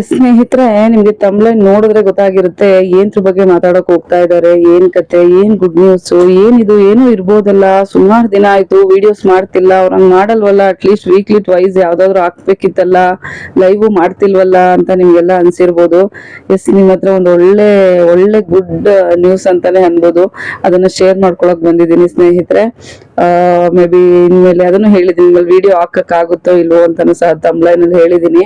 ಸ್ನೇಹಿತರೆ, ನಿಮ್ಗೆ ತಮ್ಲೈನ್ ನೋಡಿದ್ರೆ ಗೊತ್ತಾಗಿರುತ್ತೆ ಏನ್ರ ಬಗ್ಗೆ ಮಾತಾಡಕ್ ಹೋಗ್ತಾ ಇದಾರೆ, ಏನ್ ಕತೆ, ಏನ್ ಗುಡ್ ನ್ಯೂಸ್, ಏನಿದು, ಏನೋ ಇರ್ಬೋದಲ್ಲ. ಸುಮಾರು ದಿನ ಆಯ್ತು ವಿಡಿಯೋಸ್ ಮಾಡ್ತಿಲ್ಲ, ಅವ್ರಂಗ್ ಮಾಡಲ್ವಲ್ಲ, ಅಟ್ಲೀಸ್ಟ್ ವೀಕ್ಲಿ ಟ್ವೈಸ್ ಯಾವ್ದಾದ್ರು ಹಾಕ್ಬೇಕಿತ್ತಲ್ಲ, ಲೈವ್ ಮಾಡ್ತಿಲ್ವಲ್ಲ ಅಂತ ನಿಮ್ಗೆಲ್ಲ ಅನ್ಸಿರ್ಬೋದು. ನಿಮ್ ಹತ್ರ ಒಂದು ಒಳ್ಳೆ ಒಳ್ಳೆ ಗುಡ್ ನ್ಯೂಸ್ ಅಂತಾನೆ ಅನ್ಬೋದು. ಅದನ್ನ ಶೇರ್ ಮಾಡ್ಕೊಳಕ್ ಬಂದಿದ್ದೀನಿ ಸ್ನೇಹಿತರೆ. ಮೇ ಬಿ ಇನ್ಮೇಲೆ ಅದನ್ನು ಹೇಳಿದೀನಿ, ನಿಮ್ಮಲ್ಲಿ ವಿಡಿಯೋ ಹಾಕಕ್ ಆಗುತ್ತೋ ಇಲ್ವೋ ಅಂತಾನು ಸಹ ತಮ್ಲೈನ್ ಅಲ್ಲಿ ಹೇಳಿದೀನಿ.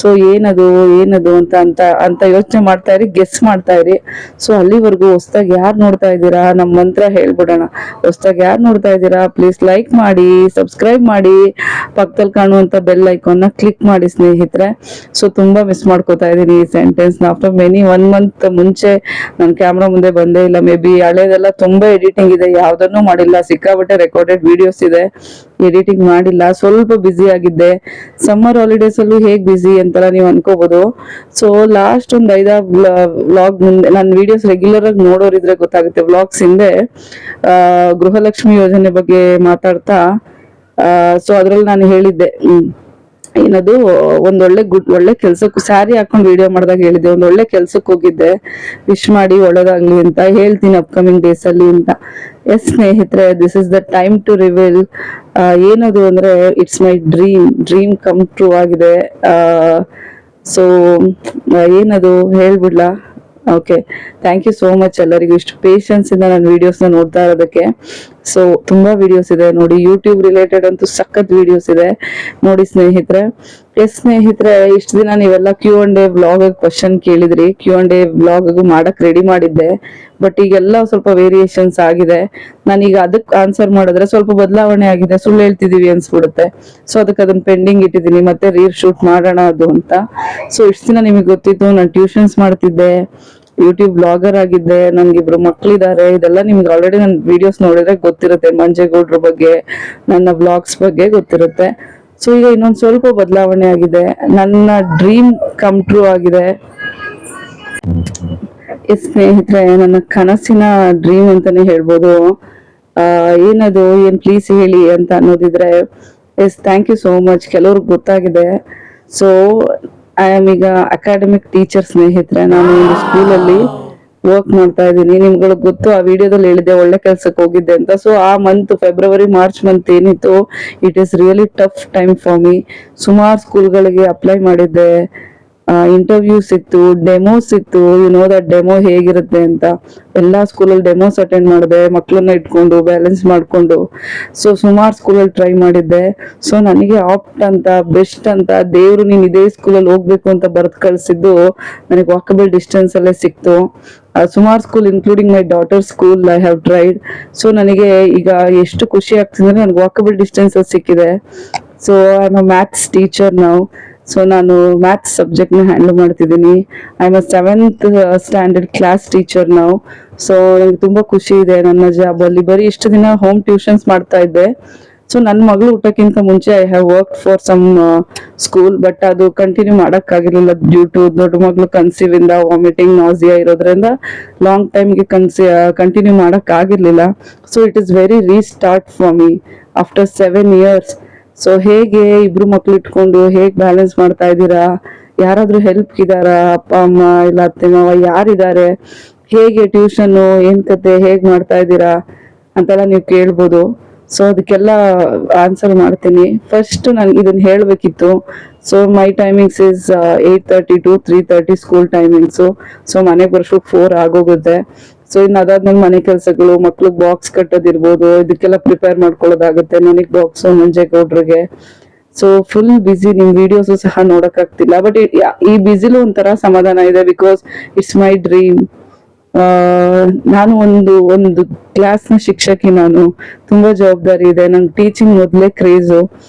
ಸೊ ಏನದು ಏನದು ಅಂತ ಅಂತ ಅಂತ ಯೋಚನೆ ಮಾಡ್ತಾ ಇರಿ, ಗೆಸ್ ಮಾಡ್ತಾ ಇರಿ. ಸೊ ಅಲ್ಲಿವರೆಗೂ ಹೊಸ್ದಾಗಿ ಯಾರು ನೋಡ್ತಾ ಇದ್ದೀರಾ, ನಮ್ಮ ಮಂತ್ರ ಹೇಳ್ಬಿಡೋಣ. ಹೊಸ್ದಾಗಿ ಯಾರು ನೋಡ್ತಾ ಇದ್ದೀರಾ, ಪ್ಲೀಸ್ ಲೈಕ್ ಮಾಡಿ, ಸಬ್ಸ್ಕ್ರೈಬ್ ಮಾಡಿ, ಪಕ್ಕದಲ್ಲಿ ಕಾಣುವಂತ ಬೆಲ್ ಐಕಾನ್ ನ ಕ್ಲಿಕ್ ಮಾಡಿ ಸ್ನೇಹಿತರೆ. ಸೊ ತುಂಬಾ ಮಿಸ್ ಮಾಡ್ಕೋತಾ ಇದೀನಿ ಈ ಸೆಂಟೆನ್ಸ್ ನ. ಆಫ್ಟರ್ ಮೆನಿ 1 ಮಂತ್ ಮುಂಚೆ ನಾನು ಕ್ಯಾಮ್ರಾ ಮುಂದೆ ಬಂದೇ ಇಲ್ಲ. ಮೇ ಬಿ ಹಳೇದೆಲ್ಲ ತುಂಬಾ ಎಡಿಟಿಂಗ್ ಇದೆ, ಯಾವ್ದನ್ನೂ ಮಾಡಿಲ್ಲ. ಸಿಕ್ಕಾಬಟ್ಟೆ ರೆಕಾರ್ಡೆಡ್ ವಿಡಿಯೋಸ್ ಇದೆ, ಎಡಿಟಿಂಗ್ ಮಾಡಿಲ್ಲ. ಸ್ವಲ್ಪ ಬ್ಯುಸಿ ಆಗಿದ್ದೆ. ಸಮ್ಮರ್ ಹಾಲಿಡೇಸ್ ಅಲ್ಲೂ ಹೇಗ್ ಬ್ಯುಸಿ ಅಂತೆಲ್ಲ ನೀವು ಅನ್ಕೋಬಹುದು. ಸೊ ಲಾಸ್ಟ್ ಒಂದ್ 5-6 ವ್ಲಾಗ್ ಮುಂದೆ ನನ್ನ ವಿಡಿಯೋಸ್ ರೆಗ್ಯುಲರ್ ಆಗಿ ನೋಡೋರಿದ್ರೆ ಗೊತ್ತಾಗುತ್ತೆ. ವ್ಲಾಗ್ಸ್ ಹಿಂದೆ ಗೃಹಲಕ್ಷ್ಮಿ ಯೋಜನೆ ಬಗ್ಗೆ ಮಾತಾಡ್ತಾ, ಸೊ ಅದ್ರಲ್ಲಿ ನಾನು ಹೇಳಿದ್ದೆ, ಏನದು ಒಂದೊಳ್ಳೆ ಒಳ್ಳೆ ಕೆಲ್ಸಕ್ಕೂ ಸ್ಯಾರಿ ಹಾಕೊಂಡ್ ವಿಡಿಯೋ ಮಾಡಿದಾಗ ಹೇಳಿದ್ದೆ, ಒಂದೊಳ್ಳೆ ಕೆಲ್ಸಕ್ಕೆ ಹೋಗಿದ್ದೆ, ವಿಶ್ ಮಾಡಿ ಒಳ್ಳೇದಾಗ್ಲಿ ಅಂತ ಹೇಳ್ತೀನಿ ಅಪ್ಕಮಿಂಗ್ ಡೇಸ್ ಅಲ್ಲಿ ಅಂತ. ಸ್ನೇಹಿತರೆ, this is the time to reveal. ಏನದು ಅಂದ್ರೆ, it's my dream come true ಆಗಿದೆ. ಸೊ ಏನದು ಹೇಳ್ಬಿಡ್ಲಾ? Okay, thank you so much ಎಲ್ಲರಿಗೂ ಇಷ್ಟು ಪೇಷನ್ಸ್ ಇಂದ ನನ್ನ ವಿಡಿಯೋಸ್ನ ನೋಡ್ತಾ ಇರೋದಕ್ಕೆ. ಸೊ ತುಂಬಾ ವಿಡಿಯೋಸ್ ಇದೆ ನೋಡಿ, ಯೂಟ್ಯೂಬ್ ರಿಲೇಟೆಡ್ ಅಂತೂ ಸಖತ್ ವಿಡಿಯೋಸ್ ಇದೆ ನೋಡಿ ಸ್ನೇಹಿತರೆ. ಸ್ನೇಹಿತರೆ, ಇಷ್ಟು ದಿನ ನೀವೆಲ್ಲ Q&A ವ್ಲಾಗ್ ಕ್ವಶನ್ ಕೇಳಿದ್ರಿ. Q&A ವ್ಲಾಗ್ ಮಾಡಕ್ ರೆಡಿ ಮಾಡಿದ್ದೆ, ಬಟ್ ಈಗೆಲ್ಲ ಸ್ವಲ್ಪ ವೇರಿಯೇಷನ್ಸ್ ಆಗಿದೆ. ನಾನೀಗ ಅದಕ್ಕೆ ಆನ್ಸರ್ ಮಾಡಿದ್ರೆ ಸ್ವಲ್ಪ ಬದಲಾವಣೆ ಆಗಿದೆ, ಸುಳ್ಳು ಹೇಳ್ತಿದೀವಿ ಅನ್ಸ್ಬಿಡುತ್ತೆ. ಸೊ ಅದಕ್ಕೆ ಅದನ್ನ ಪೆಂಡಿಂಗ್ ಇಟ್ಟಿದ್ದೀನಿ, ಮತ್ತೆ ಶೂಟ್ ಮಾಡೋಣ ಅದು ಅಂತ. ಸೊ ಇಷ್ಟು ದಿನ ನಿಮಗೆ ಗೊತ್ತಿತ್ತು ನಾನು ಟ್ಯೂಷನ್ಸ್ ಮಾಡ್ತಿದ್ದೆ, ಯೂಟ್ಯೂಬ್ ಬ್ಲಾಗರ್ ಆಗಿದ್ದೆ, ನನ್ಗಿಬ್ರು ಮಕ್ಳಿದ್ದಾರೆ. ಇದೆಲ್ಲ ನಿಮ್ಗೆ ಆಲ್ರೆಡಿ ನನ್ನ ವಿಡಿಯೋಸ್ ನೋಡಿದ್ರೆ ಗೊತ್ತಿರುತ್ತೆ. ಮಂಜೇಗೌಡ್ರ ಬಗ್ಗೆ, ನನ್ನ ಬ್ಲಾಗ್ಸ್ ಬಗ್ಗೆ ಗೊತ್ತಿರುತ್ತೆ. ಸೊ ಈಗ ಇನ್ನೊಂದ್ ಸ್ವಲ್ಪ ಬದಲಾವಣೆ ಆಗಿದೆ, ನನ್ನ ಡ್ರೀಮ್ ಕಮ್ ಟ್ರೂ ಆಗಿದೆ. ಸ್ನೇಹಿತರೆ, ನನ್ನ ಕನಸಿನ ಡ್ರೀಮ್ ಅಂತಾನೆ ಹೇಳ್ಬೋದು. ಏನದು, ಏನ್ ಪ್ಲೀಸ್ ಹೇಳಿ ಅಂತ ಅನ್ನೋದಿದ್ರೆ, ಥ್ಯಾಂಕ್ ಯು ಸೋ ಮಚ್. ಕೆಲವ್ರಿಗೆ ಗೊತ್ತಾಗಿದೆ. ಸೊ ಐ ಆಮ್ ಈಗ ಅಕಾಡೆಮಿಕ್ ಟೀಚರ್ ಸ್ನೇಹಿತರೆ. ನಾನು ಒಂದು ಸ್ಕೂಲಲ್ಲಿ ವರ್ಕ್ ಮಾಡ್ತಾ ಇದ್ದೀನಿ. ನಿಮ್ಗಳಿಗೆ ಗೊತ್ತು, ಆ ವಿಡಿಯೋದಲ್ಲಿ ಹೇಳಿದ್ದೆ ಒಳ್ಳೆ ಕೆಲ್ಸಕ್ಕೆ ಹೋಗಿದ್ದೆ ಅಂತ. ಸೊ ಆ ಮಂತ್ ಫೆಬ್ರವರಿ ಮಾರ್ಚ್ ಮಂತ್ ಏನಿತ್ತು, it is really tough time for me. ಸುಮಾರು ಸ್ಕೂಲ್ಗಳಿಗೆ ಅಪ್ಲೈ ಮಾಡಿದ್ದೆ, ಇಂಟರ್ವ್ಯೂಸ್ ಇತ್ತು, ಡೆಮೋಸ್ ಇತ್ತು. ನೋ ದಟ್ ಡೆಮೋ ಹೇಗಿರುತ್ತೆ ಅಂತ. ಎಲ್ಲಾ ಸ್ಕೂಲಲ್ಲಿ ಡೆಮೋಸ್ ಅಟೆಂಡ್ ಮಾಡಿದೆ, ಮಕ್ಕಳನ್ನ ಇಟ್ಕೊಂಡು ಬ್ಯಾಲೆನ್ಸ್ ಮಾಡ್ಕೊಂಡು. ಸೊ ಸುಮಾರು ಸ್ಕೂಲಲ್ಲಿ ಟ್ರೈ ಮಾಡಿದ್ದೆ. ಸೊ ನನಗೆ ಆಪ್ಟ್ ಅಂತ, ಬೆಸ್ಟ್ ಅಂತ ದೇವ್ರು ನೀನ್ ಇದೇ ಸ್ಕೂಲಲ್ಲಿ ಹೋಗ್ಬೇಕು ಅಂತ ಬರ್ತ್ ಕಳ್ಸಿದ್ದು ನನಗೆ ವಾಕಬಲ್ ಡಿಸ್ಟೆನ್ಸ್ ಅಲ್ಲೇ ಸಿಕ್ತು. ಸುಮಾರು school including my daughter school I have tried. So ನನಗೆ ಈಗ ಎಷ್ಟು ಖುಷಿ ಆಗ್ತಿದೆ ಅಂದ್ರೆ, ನನಗೆ ವಾಕಬಲ್ ಡಿಸ್ಟೆನ್ಸ್ ಅಲ್ಲಿ ಸಿಕ್ಕಿದೆ. So I am a maths teacher ನಾವು. ಸೊ ನಾನು ಮ್ಯಾಥ್ಸ್ ಸಬ್ಜೆಕ್ಟ್ ನ ಹ್ಯಾಂಡಲ್ ಮಾಡ್ತಿದ್ದೀನಿ. I am a 7th standard class teacher ನಾವು. ಸೊ ನನಗೆ ತುಂಬಾ ಖುಷಿ ಇದೆ ನನ್ನ ಜಾಬ್ ಅಲ್ಲಿ. ಬರೀ ಇಷ್ಟು ದಿನ ಹೋಮ್ ಟ್ಯೂಷನ್ಸ್ ಮಾಡ್ತಾ ಇದ್ದೆ. ಸೊ ನನ್ನ ಮಗಳು ಊಟಕ್ಕಿಂತ ಮುಂಚೆ I have work for some school, but ಅದು ಕಂಟಿನ್ಯೂ ಮಾಡಕ್ಕಾಗಿರ್ಲಿಲ್ಲ ಡ್ಯೂ ಟು ದೊಡ್ಡ ಮಗಳು ಕನ್ಸೀವ್ ಇಂದ ವಾಮಿಟಿಂಗ್, ನಾಸಿಯಾ ಇರೋದ್ರಿಂದ ಲಾಂಗ್ ಟೈಮ್ಗೆ ಕಂಟಿನ್ಯೂ ಮಾಡಕ್ ಆಗಿರ್ಲಿಲ್ಲ. So it is very restart for me after 7 years. So ಹೇಗೆ ಇಬ್ರು ಮಕ್ಳು ಇಟ್ಕೊಂಡು ಹೇಗ್ ಬ್ಯಾಲೆನ್ಸ್ ಮಾಡ್ತಾ ಇದ್ದೀರಾ? ಯಾರಾದ್ರೂ ಹೆಲ್ಪ್ ಇದಾರಾ? ಅಪ್ಪ ಅಮ್ಮ ಇಲ್ಲ ಅತ್ತೆ ಮಾವ ಯಾರಿದ್ದಾರೆ? ಹೇಗೆ ಟ್ಯೂಷನ್ ಏನ್ ಕತೆ, ಹೇಗ್ ಮಾಡ್ತಾ ಇದ್ದೀರಾ ಅಂತೆಲ್ಲ ನೀವು ಕೇಳ್ಬೋದು. ಸೊ ಅದಕ್ಕೆಲ್ಲ ಆನ್ಸರ್ ಮಾಡ್ತೀನಿ. ಫಸ್ಟ್ ನಾನು ಇದನ್ನ ಹೇಳ್ಬೇಕಿತ್ತು. So my timings is 8:30 to 3:30 school timings. So ಮನೆಗೆ ಬರ್ಸೋಕ್ 4 ಆಗೋಗುತ್ತೆ. ಸೊ ಇನ್ನು ಅದಾದ್ಮೇಲೆ ಮನೆ ಕೆಲಸಗಳು, ಮಕ್ಳಿಗೆ ಬಾಕ್ಸ್ ಕಟ್ಟೋದಿರ್ಬೋದು, ಇದಕ್ಕೆಲ್ಲ ಪ್ರಿಪೇರ್ ಮಾಡ್ಕೊಳ್ಳೋದಾಗುತ್ತೆ. ನನಗೆ ಬಾಕ್ಸ್ ಮಂಜೇಗೌಡ್ರಿಗೆ. ಸೊ ಫುಲ್ ಬಿಸಿ, ನಿಮ್ ವಿಡಿಯೋಸ್ ಸಹ ನೋಡಕ್ ಆಗ್ತಿಲ್ಲ. ಬಟ್ ಈ ಬಿಸಿಲು ಒಂಥರ ಸಮಾಧಾನ ಇದೆ, ಬಿಕಾಸ್ ಇಟ್ಸ್ ಮೈ ಡ್ರೀಮ್. ನಾನು ಒಂದು ಕ್ಲಾಸ್ನ ಶಿಕ್ಷಕಿ. ನಾನು ತುಂಬಾ ಜವಾಬ್ದಾರಿ ಇದೆ. ನಂಗೆ ಟೀಚಿಂಗ್ ಮೊದಲೇ ಕ್ರೇಜು.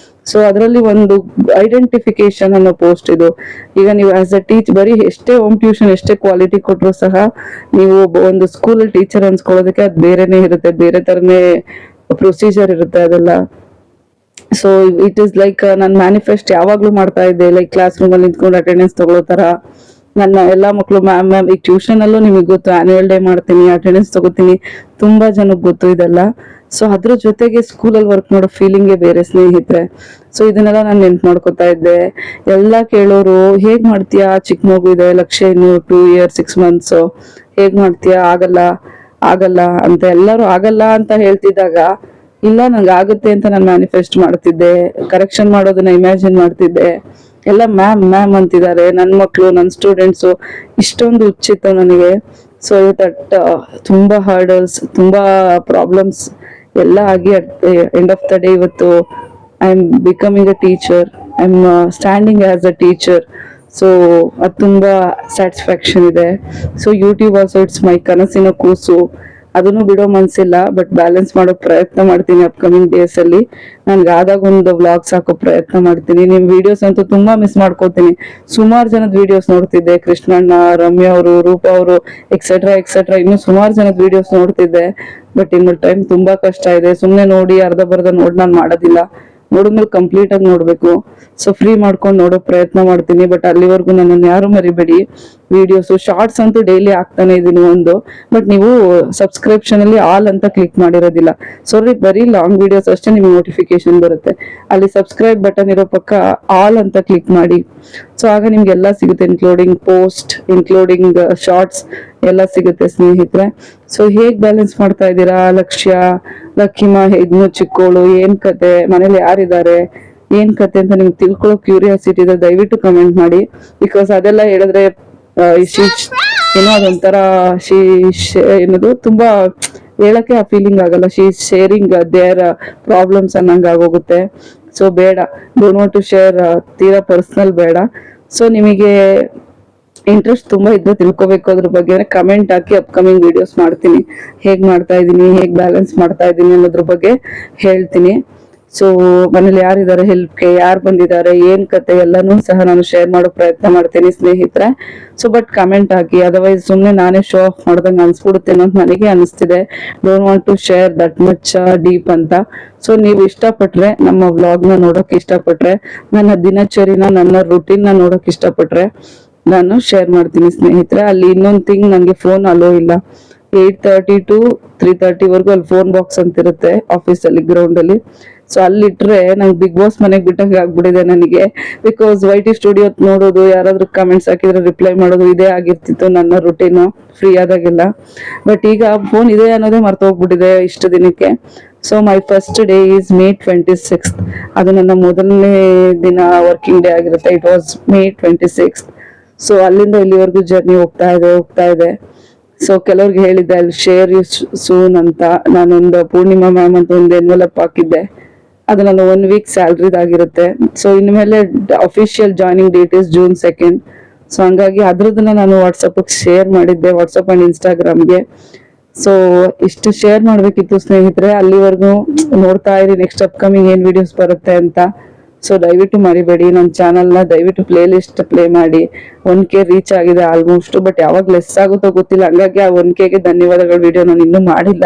ಸೊ ಅದರಲ್ಲಿ ಒಂದು ಐಡೆಂಟಿಫಿಕೇಶನ್ ಅನ್ನೋ ಪೋಸ್ಟ್ ಇದು. ಈಗ ನೀವು ಆಸ್ ಅ ಬರೀ ಎಷ್ಟೇ ಹೋಮ್ ಟ್ಯೂಷನ್ ಎಷ್ಟೇ ಕ್ವಾಲಿಟಿ ಕೊಟ್ಟರು ಸಹ ನೀವು ಒಂದು ಸ್ಕೂಲಲ್ಲಿ ಟೀಚರ್ ಅನ್ಸ್ಕೊಳ್ಳೋದಕ್ಕೆ ಅದು ಬೇರೆನೆ ಇರುತ್ತೆ, ಬೇರೆ ತರನೇ ಪ್ರೊಸೀಜರ್ ಇರುತ್ತೆ ಅದೆಲ್ಲ. ಸೊ ಇಟ್ ಇಸ್ ಲೈಕ್ ನಾನು ಮ್ಯಾನಿಫೆಸ್ಟ್ ಯಾವಾಗ್ಲೂ ಮಾಡ್ತಾ ಇದ್ದೆ, ಲೈಕ್ ಕ್ಲಾಸ್ ರೂಮ್ ಅಲ್ಲಿ ನಿಂತ್ಕೊಂಡು ಅಟೆಂಡೆನ್ಸ್ ತಗೊಳ್ಳೋ ತರ. ನನ್ನ ಎಲ್ಲಾ ಮಕ್ಕಳು ಮ್ಯಾಮ್ ಈಗ ಟ್ಯೂಷನ್ ಅಲ್ಲೂ ನಿಮಗೆ ಗೊತ್ತು, ಆನ್ಯುವಲ್ ಡೇ ಮಾಡ್ತೀನಿ, ಅಟೆಂಡೆನ್ಸ್ ತಗೋತೀನಿ. ತುಂಬಾ ಜನಕ್ಕೆ ಗೊತ್ತು ಇದೆಲ್ಲ. ಸೊ ಅದ್ರ ಜೊತೆಗೆ ಸ್ಕೂಲಲ್ಲಿ ವರ್ಕ್ ಮಾಡೋ ಫೀಲಿಂಗೇ ಬೇರೆ ಸ್ನೇಹಿತರೆ. ಸೊ ಇದನ್ನೆಲ್ಲ ನಾನು ನೆನ್ಪು ಮಾಡ್ಕೊತಾ ಇದ್ದೆ. ಎಲ್ಲ ಕೇಳೋರು ಹೇಗ್ ಮಾಡ್ತೀಯಾ, ಚಿಕ್ಕ ಮಗು ಇದೆ, ಲಕ್ಷ್ಯ ಇನ್ನು 2 years 6 months, ಹೇಗ್ ಮಾಡ್ತೀಯಾ, ಆಗಲ್ಲ ಆಗಲ್ಲ ಅಂತ ಎಲ್ಲರೂ ಆಗಲ್ಲ ಅಂತ ಹೇಳ್ತಿದ್ದಾಗ, ಇಲ್ಲ ನಂಗೆ ಆಗುತ್ತೆ ಅಂತ ನಾನು ಮ್ಯಾನಿಫೆಸ್ಟ್ ಮಾಡ್ತಿದ್ದೆ, ಕರೆಕ್ಷನ್ ಮಾಡೋದನ್ನ ಇಮ್ಯಾಜಿನ್ ಮಾಡ್ತಿದ್ದೆ. ಎಲ್ಲ ಮ್ಯಾಮ್ ಮ್ಯಾಮ್ ಅಂತಿದ್ದಾರೆ ನನ್ನ ಮಕ್ಕಳು, ನನ್ನ ಸ್ಟೂಡೆಂಟ್ಸು, ಇಷ್ಟೊಂದು ಹುಚ್ಚಿತ್ತು ನನಗೆ. ಸೊ ದಟ್ ತುಂಬಾ ಹರ್ಡಲ್ಸ್, ತುಂಬಾ ಪ್ರಾಬ್ಲಮ್ಸ್ ಎಲ್ಲ ಆಗಿ ಎಂಡ್ ಆಫ್ ದ ಡೇ ಇವತ್ತು I am becoming a teacher, I am standing as a teacher. So ಅದು ತುಂಬಾ ಸ್ಯಾಟಿಸ್ಫ್ಯಾಕ್ಷನ್ ಇದೆ. So YouTube also it's my ಕನಸಿನ ಕೂಸು, ಅದನ್ನು ಬಿಡೋ ಮನ್ಸಿಲ್ಲ. ಬಟ್ ಬ್ಯಾಲೆನ್ಸ್ ಮಾಡೋ ಪ್ರಯತ್ನ ಮಾಡ್ತೀನಿ ಅಪ್ಕಮಿಂಗ್ ಡೇಸ್ ಅಲ್ಲಿ. ನನ್ಗೆ ಆದಾಗ ಒಂದು ವ್ಲಾಗ್ಸ್ ಹಾಕೋ ಪ್ರಯತ್ನ ಮಾಡ್ತೀನಿ. ನಿಮ್ ವಿಡಿಯೋಸ್ ಅಂತೂ ತುಂಬಾ ಮಿಸ್ ಮಾಡ್ಕೋತೀನಿ. ಸುಮಾರು ಜನದ ವಿಡಿಯೋಸ್ ನೋಡ್ತಿದ್ದೆ, ಕೃಷ್ಣಣ್ಣ, ರಮ್ಯಾ ಅವರು, ರೂಪಾ ಅವರು, ಎಕ್ಸೆಟ್ರಾ ಇನ್ನು ಸುಮಾರು ಜನದ ವಿಡಿಯೋಸ್ ನೋಡ್ತಿದ್ದೆ. ಬಟ್ ಇನ್ನು ಟೈಮ್ ತುಂಬಾ ಕಷ್ಟ ಇದೆ. ಸುಮ್ನೆ ನೋಡಿ ಅರ್ಧ ಬರ್ಧ ನೋಡಿ ನಾನು ಮಾಡೋದಿಲ್ಲ, ನೋಡಿದ್ಮೇಲೆ ಕಂಪ್ಲೀಟ್ ಆಗಿ ನೋಡ್ಬೇಕು. ಸೊ ಫ್ರೀ ಮಾಡ್ಕೊಂಡು ನೋಡೋ ಪ್ರಯತ್ನ ಮಾಡ್ತೀನಿ. ಬಟ್ ಅಲ್ಲಿವರೆಗೂ ನನ್ನನ್ನು ಯಾರು ಮರಿಬೇಡಿ. ವಿಡಿಯೋಸ್ ಶಾರ್ಟ್ಸ್ ಅಂತೂ ಡೈಲಿ ಆಗ್ತಾನೆ ಇದೀನಿ ಒಂದು. ಬಟ್ ನೀವು ಸಬ್ಸ್ಕ್ರಿಪ್ಷನ್ ಅಲ್ಲಿ ಆಲ್ ಅಂತ ಕ್ಲಿಕ್ ಮಾಡಿರೋದಿಲ್ಲ. ಸಾರಿ, ಬರೀ ಲಾಂಗ್ ವಿಡಿಯೋಸ್ ಅಷ್ಟೇ ನಿಮ್ಗೆ ನೋಟಿಫಿಕೇಶನ್ ಬರುತ್ತೆ. ಅಲ್ಲಿ ಸಬ್ಸ್ಕ್ರೈಬ್ ಬಟನ್ ಇರೋ ಪಕ್ಕ ಆಲ್ ಅಂತ ಕ್ಲಿಕ್ ಮಾಡಿ. ಸೊ ಆಗ ನಿಮ್ಗೆಲ್ಲ ಸಿಗುತ್ತೆ, ಇನ್ಕ್ಲೂಡಿಂಗ್ ಪೋಸ್ಟ್, ಇನ್ಕ್ಲೂಡಿಂಗ್ ಶಾರ್ಟ್ಸ್ ಎಲ್ಲ ಸಿಗುತ್ತೆ ಸ್ನೇಹಿತರೆ. ಸೊ ಹೇಗ್ ಬ್ಯಾಲೆನ್ಸ್ ಮಾಡ್ತಾ ಇದ್ದೀರಾ, ಲಕ್ಷ್ಯ, ಲಕ್ಕಿಮಾ ಇನ್ನು ಚಿಕ್ಕೋಳು, ಏನ್ ಕತೆ, ಮನೇಲಿ ಯಾರಿದ್ದಾರೆ, ಏನ್ ಕತೆ ಅಂತ ನಿಮ್ಗೆ ತಿಳ್ಕೊಳ್ಳೋ ಕ್ಯೂರಿಯಾಸಿಟಿ ಇದೆ, ದಯವಿಟ್ಟು ಕಮೆಂಟ್ ಮಾಡಿ. ಬಿಕಾಸ್ ಅದೆಲ್ಲ ಹೇಳಿದ್ರೆ ಏನೋ ಅದೊಂಥರ ಏನದು ತುಂಬಾ ಹೇಳಕ್ಕೆ ಆ ಫೀಲಿಂಗ್ ಆಗಲ್ಲ. ಶೇರಿಂಗ್ ದೇರ್ ಪ್ರಾಬ್ಲಮ್ಸ್ ಅನ್ನಂಗ ಆಗೋಗುತ್ತೆ. ಸೊ ಬೇಡ, ಡೋಂಟ್ ವಾಂಟ್ ಟು ಶೇರ್, ತೀರಾ ಪರ್ಸನಲ್ ಬೇಡ. ಸೊ ನಿಮಗೆ ಇಂಟ್ರೆಸ್ಟ್ ತುಂಬಾ ಇದ್ರೆ ತಿಳ್ಕೊಬೇಕು ಅದ್ರ ಬಗ್ಗೆ ಕಮೆಂಟ್ ಹಾಕಿ, ಅಪ್ಕಮಿಂಗ್ ವಿಡಿಯೋಸ್ ಮಾಡ್ತೀನಿ. ಹೇಗ್ ಮಾಡ್ತಾ ಇದೀನಿ, ಹೇಗ್ ಬ್ಯಾಲೆನ್ಸ್ ಮಾಡ್ತಾ ಇದೀನಿ ಅನ್ನೋದ್ರ ಬಗ್ಗೆ ಹೇಳ್ತೀನಿ. ಸೊ ಮನೇಲಿ ಯಾರಿದ್ದಾರೆ, ಹೆಲ್ಪ್ಗೆ ಯಾರು ಬಂದಿದ್ದಾರೆ, ಏನ್ ಕತೆ ಎಲ್ಲಾನು ಸಹ ನಾನು ಶೇರ್ ಮಾಡೋ ಪ್ರಯತ್ನ ಮಾಡ್ತೀನಿ ಸ್ನೇಹಿತರೆ. ಸೊ ಬಟ್ ಕಮೆಂಟ್ ಹಾಕಿ, ಅದರ್ವೈಸ್ ಸುಮ್ನೆ ನಾನೇ ಶೋ ಆಫ್ ಮಾಡ್ದಂಗೆ ಅನ್ಸ್ಬಿಡುತ್ತೆ ಅನ್ನೋದು ನನಗೆ ಅನಿಸ್ತಿದೆ. Don't want to share that much deep ಅಂತ. ಸೊ ನೀವು ಇಷ್ಟಪಟ್ರೆ, ನಮ್ಮ ವ್ಲಾಗ್ ನ ನೋಡೋಕೆ ಇಷ್ಟಪಟ್ರೆ, ನನ್ನ ದಿನಚರಿನ, ನನ್ನ ರುಟೀನ್ ನ ನೋಡೋಕೆ ಇಷ್ಟಪಟ್ರೆ ನಾನು ಶೇರ್ ಮಾಡ್ತೀನಿ ಸ್ನೇಹಿತರೆ. ಅಲ್ಲಿ ಇನ್ನೊಂದು ಥಿಂಗ್, ನನಗೆ ಫೋನ್ ಅಲೋ ಇಲ್ಲ. 8:30 to 3:30 ವರ್ಗು ಅಲ್ಲಿ ಫೋನ್ ಬಾಕ್ಸ್ ಅಂತ ಇರುತ್ತೆ ಆಫೀಸ್ ಅಲ್ಲಿ, ಗ್ರೌಂಡ್ ಅಲ್ಲಿ. ಸೊ ಅಲ್ಲಿಟ್ರೆ ನಂಗೆ ಬಿಗ್ ಬಾಸ್ ಮನೆಗೆ ಬಿಟ್ಟಂಗೆ ಆಗ್ಬಿಟ್ಟಿದೆ ನನಗೆ. ಬಿಕಾಸ್ YT ಸ್ಟುಡಿಯೋ ನೋಡೋದು, ಯಾರಾದ್ರೂ ಕಮೆಂಟ್ಸ್ ಹಾಕಿದ್ರೆ ರಿಪ್ಲೈ ಮಾಡೋದು, ಇದೇ ಆಗಿರ್ತಿತ್ತು ನನ್ನ ರುಟೀನು ಫ್ರೀ ಆದಾಗೆಲ್ಲ. ಬಟ್ ಈಗ ಫೋನ್ ಇದೆ ಅನ್ನೋದೇ ಮರ್ತೋಗ್ಬಿಟ್ಟಿದೆ ಇಷ್ಟು ದಿನಕ್ಕೆ. So my first day is May 26th. ಅದು ನನ್ನ ಮೊದಲನೇ ದಿನ ವರ್ಕಿಂಗ್ ಡೇ ಆಗಿರುತ್ತೆ. It was May 26th. So ಅಲ್ಲಿಂದ ಇಲ್ಲಿವರೆಗೂ ಜರ್ನಿ ಹೋಗ್ತಾ ಇದೆ. ಸೊ ಕೆಲವ್ರಿಗೆ ಹೇಳಿದ್ದೆ ಅಲ್ಲಿ ಶೇರ್ ಯು ಸೂನ್ ಅಂತ. ನಾನೊಂದು ಪೂರ್ಣಿಮಾ ಮ್ಯಾಮ್ ಅಂತ ಒಂದು ಎನ್ವೆಲಪ್ ಹಾಕಿದ್ದೆ, ಅದು ನನ್ನ 1 week ಸ್ಯಾಲ್ರಿದಾಗಿರುತ್ತೆ. ಸೊ ಇನ್ಮೇಲೆ official joining date is June 2nd. So ಹಂಗಾಗಿ ಅದ್ರದನ್ನ ನಾನು ವಾಟ್ಸಪ್ ಶೇರ್ ಮಾಡಿದ್ದೆ, ವಾಟ್ಸಪ್ ಅಂಡ್ ಇನ್ಸ್ಟಾಗ್ರಾಮ್ಗೆ. ಸೊ ಇಷ್ಟು ಶೇರ್ ಮಾಡ್ಬೇಕಿತ್ತು ಸ್ನೇಹಿತರೆ. ಅಲ್ಲಿವರೆಗೂ ನೋಡ್ತಾ ಇರಿ ನೆಕ್ಸ್ಟ್ ಅಪ್ಕಮಿಂಗ್ ಏನ್ ವಿಡಿಯೋಸ್ ಬರುತ್ತೆ ಅಂತ. ಸೊ ದಯವಿಟ್ಟು ಮರಿಬೇಡಿ, ನನ್ನ ಚಾನಲ್ನ ದಯವಿಟ್ಟು ಪ್ಲೇ ಲಿಸ್ಟ್ ಪ್ಲೇ ಮಾಡಿ. 1K ರೀಚ್ ಆಗಿದೆ ಆಲ್ಮೋಸ್ಟ್. ಬಟ್ ಯಾವಾಗ ಲೆಸ್ ಆಗುತ್ತೋ ಗೊತ್ತಿಲ್ಲ, ಹಂಗಾಗಿ ಆ 1Kಗೆ ಧನ್ಯವಾದಗಳ ವಿಡಿಯೋ ನಾನು ಇನ್ನೂ ಮಾಡಿಲ್ಲ.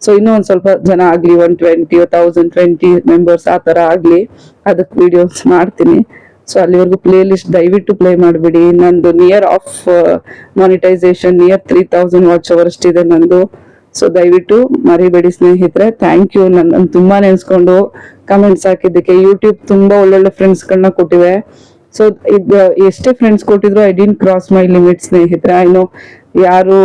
ಸೊ ಇನ್ನೂ ಒಂದ್ ಸ್ವಲ್ಪ ಜನ ಆಗ್ಲಿ, 120 1020 ಮೆಂಬರ್ಸ್ ಆ ತರ ಆಗ್ಲಿ, ಅದಕ್ಕೆ ವಿಡಿಯೋಸ್ ಮಾಡ್ತೀನಿ. ಸೊ ಅಲ್ಲಿವರೆಗೂ ಪ್ಲೇ ಲಿಸ್ಟ್ ದಯವಿಟ್ಟು ಪ್ಲೇ ಮಾಡಿಬಿಡಿ. ನಂದು near of monetization near 3000 watch hour ಅಷ್ಟಿದೆ ನಂದು. ಸೊ ದಯವಿಟ್ಟು ಮರಿಬೇಡಿ ಸ್ನೇಹಿತರೆ. ಥ್ಯಾಂಕ್ ಯು, ನನ್ನ ತುಂಬಾ ನೆನ್ಸ್ಕೊಂಡು ಕಮೆಂಟ್ಸ್ ಹಾಕಿದ್ದಕ್ಕೆ. ಯೂಟ್ಯೂಬ್ ತುಂಬಾ ಒಳ್ಳೊಳ್ಳೆ ಫ್ರೆಂಡ್ಸ್ ಗಳನ್ನ ಕೊಟ್ಟಿವೆ. ಸೊ ಎಷ್ಟೇ ಫ್ರೆಂಡ್ಸ್ ಕೊಟ್ಟಿದ್ರು I didn't cross my limit ಸ್ನೇಹಿತರೆ. ಐನೋ ಯಾರು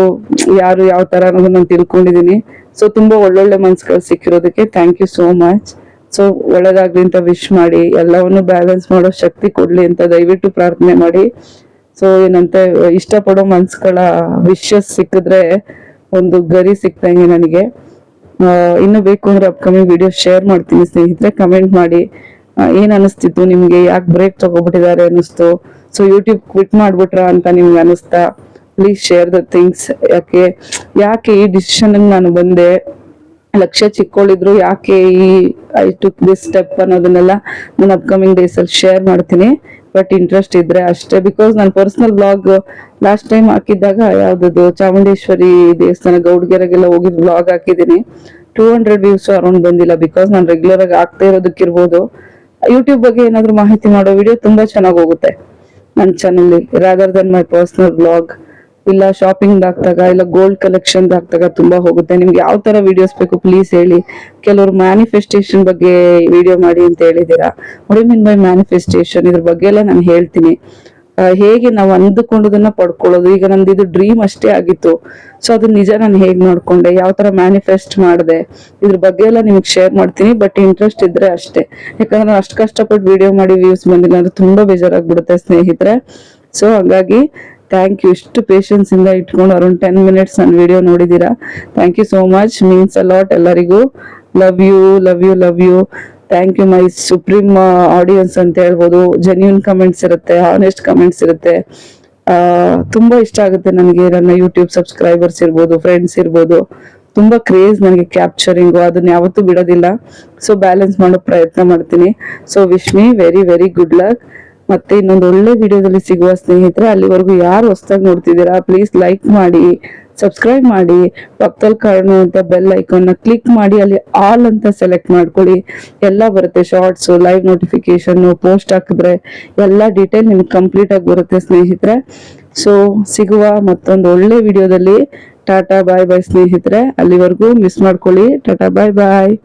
ಯಾವ ತರ ಅನ್ನೋದು ನಾನು ತಿಳ್ಕೊಂಡಿದೀನಿ. ಸೊ ತುಂಬಾ ಒಳ್ಳೊಳ್ಳೆ ಮನ್ಸುಗಳು ಸಿಕ್ಕಿರೋದಕ್ಕೆ thank you so much. So ಒಳ್ಳೇದಾಗ್ಲಿ ಅಂತ ವಿಶ್ ಮಾಡಿ, ಎಲ್ಲವನ್ನು ಬ್ಯಾಲೆನ್ಸ್ ಮಾಡೋ ಶಕ್ತಿ ಕೊಡ್ಲಿ ಅಂತ ದಯವಿಟ್ಟು ಪ್ರಾರ್ಥನೆ ಮಾಡಿ. ಸೊ ಏನಂತೆ, ಇಷ್ಟಪಡೋ ಮನ್ಸುಗಳ ವಿಶಸ್ ಸಿಕ್ಕಿದ್ರೆ ಒಂದು ಗರಿ ಸಿಕ್ತಂಗೆ ನನಗೆ. ಇನ್ನು ಬೇಕು ಅಂದ್ರೆ ಅಪ್ಕಮಿಂಗ್ ವಿಡಿಯೋ ಶೇರ್ ಮಾಡ್ತೀನಿ ಸ್ನೇಹಿತರೆ. ಕಮೆಂಟ್ ಮಾಡಿ, ಏನ್ ಅನಿಸ್ತಿತ್ತು ನಿಮ್ಗೆ, ಯಾಕೆ ಬ್ರೇಕ್ ತಗೋಬಿಟ್ಟಿದ್ದಾರೆ ಅನಿಸ್ತು, ಸೊ ಯೂಟ್ಯೂಬ್ ಕ್ವಿಟ್ ಮಾಡ್ಬಿಟ್ರ ಅಂತ ನಿಮ್ಗೆ ಅನಿಸ್ತಾ, ಪ್ಲೀಸ್ ಶೇರ್ ದ ಥಿಂಗ್ಸ್. ಯಾಕೆ ಈ ಡಿಸಿಷನ್ ನಾನು ಬಂದೆ, ಲಕ್ಷ್ಯ ಚಿಕ್ಕೋಳಿದ್ರು, ಯಾಕೆ ಐ ಟುಕ್ ದಿಸ್ ಸ್ಟೆಪ್ ಅನ್ನೋದನ್ನೆಲ್ಲ ನಾನು ಅಪ್ಕಮಿಂಗ್ ಡೇಸ್ ಅಲ್ಲಿ ಶೇರ್ ಮಾಡ್ತೀನಿ. ಬಟ್ ಇಂಟ್ರೆಸ್ಟ್ ಇದ್ರೆ ಅಷ್ಟೇ. ಬಿಕಾಸ್ ನಾನು ಪರ್ಸನಲ್ ಬ್ಲಾಗ್ ಲಾಸ್ಟ್ ಟೈಮ್ ಹಾಕಿದ್ದಾಗ ಯಾವ್ದು ಚಾಮುಂಡೇಶ್ವರಿ ದೇವಸ್ಥಾನ ಗೌಡ್ಗೆರೆಗೆಲ್ಲ ಹೋಗಿದ್ ಬ್ಲಾಗ್ ಹಾಕಿದೀನಿ. 200 ವ್ಯೂಸ್ ಅರೌಂಡ್ ಬಂದಿಲ್ಲ. ಬಿಕಾಸ್ ನಾನು ರೆಗ್ಯುಲರ್ ಆಗಿ ಆಗ್ತಾ ಇರೋದಕ್ಕಿರ್ಬೋದು. ಯೂಟ್ಯೂಬ್ ಬಗ್ಗೆ ಏನಾದ್ರು ಮಾಹಿತಿ ಮಾಡೋ ವಿಡಿಯೋ ತುಂಬಾ ಚೆನ್ನಾಗಿ ಹೋಗುತ್ತೆ ನನ್ನ channel, rather than my personal blog. ಇಲ್ಲ ಶಾಪಿಂಗ್ ಹಾಕ್ದಾಗ, ಇಲ್ಲ ಗೋಲ್ಡ್ ಕಲೆಕ್ಷನ್ ಹಾಕ್ದಾಗ ತುಂಬಾ ಹೋಗುತ್ತೆ. ನಿಮ್ಗೆ ಯಾವ ತರ ವಿಡಿಯೋಸ್ ಬೇಕು ಪ್ಲೀಸ್ ಹೇಳಿ. ಕೆಲವರು ಮ್ಯಾನಿಫೆಸ್ಟೇಷನ್ ಬಗ್ಗೆ ವಿಡಿಯೋ ಮಾಡಿ ಅಂತ ಹೇಳಿದೀರಾ. What you mean by manifestation? ಇದ್ರ ಬಗ್ಗೆ ಎಲ್ಲ ನಾನು ಹೇಳ್ತೀನಿ. ಹೇಗೆ ನಾವು ಅಂದುಕೊಂಡದನ್ನ ಪಡ್ಕೊಳ್ಳೋದು. ಈಗ ನಂದು ಇದು ಡ್ರೀಮ್ ಅಷ್ಟೇ ಆಗಿತ್ತು, ಸೊ ಅದು ನಿಜ ನಾನು ಹೇಗ್ ಮಾಡ್ಕೊಂಡೆ, ಯಾವ ತರ ಮ್ಯಾನಿಫೆಸ್ಟ್ ಮಾಡಿದೆ, ಇದ್ರ ಬಗ್ಗೆ ಎಲ್ಲ ನಿಮ್ಗೆ ಶೇರ್ ಮಾಡ್ತೀನಿ. ಬಟ್ ಇಂಟ್ರೆಸ್ಟ್ ಇದ್ರೆ ಅಷ್ಟೇ, ಯಾಕಂದ್ರೆ ನಾನು ಅಷ್ಟು ಕಷ್ಟಪಟ್ಟು ವಿಡಿಯೋ ಮಾಡಿ ವ್ಯೂಸ್ ಬಂದಿಲ್ಲ ಅಂದ್ರೆ ತುಂಬಾ ಬೇಜಾರಾಗ್ಬಿಡುತ್ತೆ ಸ್ನೇಹಿತರೆ. ಸೊ ಹಾಗಾಗಿ ಥ್ಯಾಂಕ್ ಯು, ಇಷ್ಟು ಪೇಷನ್ಸ್ ಇಂದ ಇಟ್ಕೊಂಡು ಅರೌಂಡ್ 10 ಮಿನಿಟ್ಸ್ ನನ್ನ ವಿಡಿಯೋ ನೋಡಿದೀರಾ. Thank you so much, means a lot ಎಲ್ಲರಿಗೂ. Love you, love you, love you. Thank you my supreme audience ಅಂತ ಹೇಳ್ಬೋದು. ಜೆನ್ಯೂನ್ ಕಮೆಂಟ್ಸ್ ಇರುತ್ತೆ, ಆನೆಸ್ಟ್ ಕಮೆಂಟ್ಸ್ ಇರುತ್ತೆ. ತುಂಬಾ ಇಷ್ಟ ಆಗುತ್ತೆ ನನಗೆ. ನನ್ನ ಯೂಟ್ಯೂಬ್ ಸಬ್ಸ್ಕ್ರೈಬರ್ಸ್ ಇರ್ಬೋದು, ಫ್ರೆಂಡ್ಸ್ ಇರ್ಬೋದು, ತುಂಬಾ ಕ್ರೇಜ್ ನನಗೆ ಕ್ಯಾಪ್ಚರಿಂಗು. ಅದನ್ನ ಯಾವತ್ತೂ ಬಿಡೋದಿಲ್ಲ. ಸೊ ಬ್ಯಾಲೆನ್ಸ್ ಮಾಡೋ ಪ್ರಯತ್ನ ಮಾಡ್ತೀನಿ. So wish me very very good luck. ಮತ್ತೆ ಇನ್ನೊಂದು ಒಳ್ಳೆ ವಿಡಿಯೋದಲ್ಲಿ ಸಿಗುವ ಸ್ನೇಹಿತರೆ. ಅಲ್ಲಿವರೆಗೂ ಯಾರು ಹೊಸದಾಗಿ ನೋಡ್ತಿದ್ದೀರಾ ಪ್ಲೀಸ್ ಲೈಕ್ ಮಾಡಿ, ಸಬ್ಸ್ಕ್ರೈಬ್ ಮಾಡಿ, ಪಕ್ಕದಲ್ಲಿ ಕಾಣುವಂತ ಬೆಲ್ ಐಕಾನ್ ನ ಕ್ಲಿಕ್ ಮಾಡಿ, ಅಲ್ಲಿ ಆಲ್ ಅಂತ ಸೆಲೆಕ್ಟ್ ಮಾಡ್ಕೊಳ್ಳಿ. ಎಲ್ಲ ಬರುತ್ತೆ, ಶಾರ್ಟ್ಸ್, ಲೈವ್ ನೋಟಿಫಿಕೇಶನ್, ಪೋಸ್ಟ್ ಹಾಕಿದ್ರೆ ಎಲ್ಲ ಡೀಟೇಲ್ ನಿಮ್ಗೆ ಕಂಪ್ಲೀಟ್ ಆಗಿ ಬರುತ್ತೆ ಸ್ನೇಹಿತರೆ. ಸೊ ಸಿಗುವ ಮತ್ತೊಂದು ಒಳ್ಳೆ ವಿಡಿಯೋದಲ್ಲಿ. ಟಾಟಾ ಬಾಯ್ ಬಾಯ್ ಸ್ನೇಹಿತರೆ. ಅಲ್ಲಿವರೆಗೂ ಮಿಸ್ ಮಾಡ್ಕೊಳ್ಳಿ. ಟಾಟಾ ಬಾಯ್ ಬಾಯ್.